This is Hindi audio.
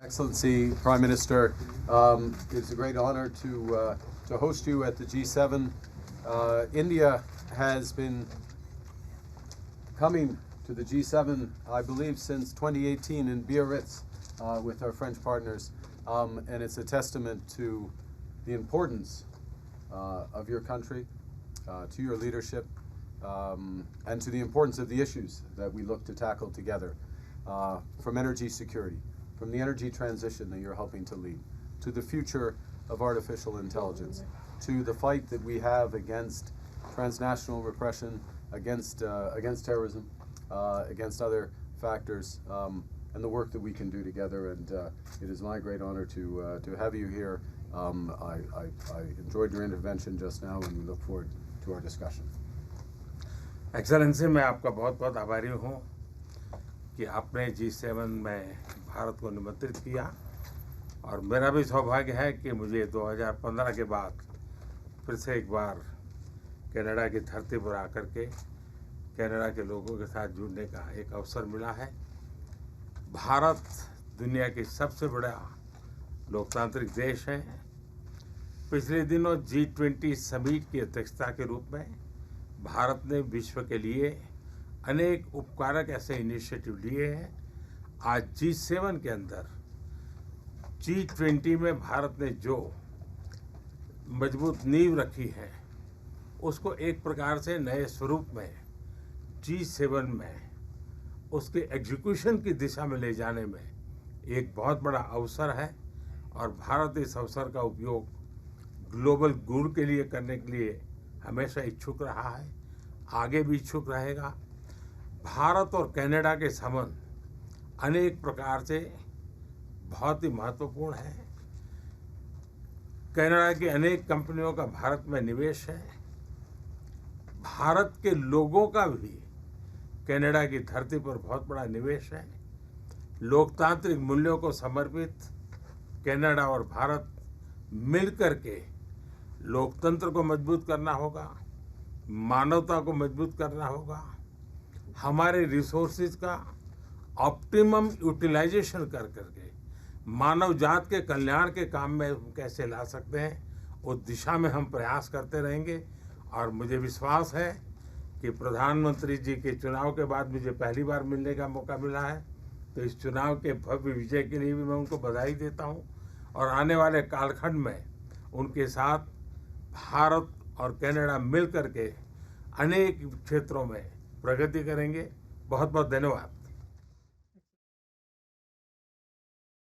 Excellency, Prime Minister, it's a great honor to host you at the G7. India has been coming to the G7, I believe, since 2018 in Biarritz with our French partners, and it's a testament to the importance of your country, to your leadership, and to the importance of the issues that we look to tackle together, from energy security, from the energy transition that you're helping to lead, to the future of artificial intelligence, to the fight that we have against transnational repression, against terrorism, against other factors, and the work that we can do together. And it is my great honor to have you here. I enjoyed your intervention just now, and we look forward to our discussion. Excellency, मैं आपका बहुत बहुत आभारी हूँ कि आपने G7 में भारत को निमंत्रित किया, और मेरा भी सौभाग्य है कि मुझे 2015 के बाद फिर से एक बार कनाडा की धरती पर आकर के कनाडा के लोगों के साथ जुड़ने का एक अवसर मिला है। भारत दुनिया की सबसे बड़ा लोकतांत्रिक देश है। पिछले दिनों G20 समिट की अध्यक्षता के रूप में भारत ने विश्व के लिए अनेक उपकारक ऐसे इनिशिएटिव लिए हैं। आज G7 के अंदर G20 में भारत ने जो मजबूत नींव रखी है, उसको एक प्रकार से नए स्वरूप में G7 में उसके एग्जीक्यूशन की दिशा में ले जाने में एक बहुत बड़ा अवसर है, और भारत इस अवसर का उपयोग ग्लोबल गुड के लिए करने के लिए हमेशा इच्छुक रहा है, आगे भी इच्छुक रहेगा। भारत और कनाडा के संबंध अनेक प्रकार से बहुत ही महत्वपूर्ण है। कनाडा की अनेक कंपनियों का भारत में निवेश है। भारत के लोगों का भी कनाडा की धरती पर बहुत बड़ा निवेश है। लोकतांत्रिक मूल्यों को समर्पित कनाडा और भारत मिलकर के लोकतंत्र को मजबूत करना होगा, मानवता को मजबूत करना होगा, हमारे रिसोर्सेज का ऑप्टिमम यूटिलाइजेशन कर करके मानव जात के कल्याण के काम में कैसे ला सकते हैं, उस दिशा में हम प्रयास करते रहेंगे। और मुझे विश्वास है कि प्रधानमंत्री जी के चुनाव के बाद मुझे पहली बार मिलने का मौका मिला है, तो इस चुनाव के भव्य विजय के लिए भी मैं उनको बधाई देता हूं, और आने वाले कालखंड में उनके साथ भारत और कनाडा मिल करके अनेक क्षेत्रों में प्रगति करेंगे। बहुत बहुत धन्यवाद।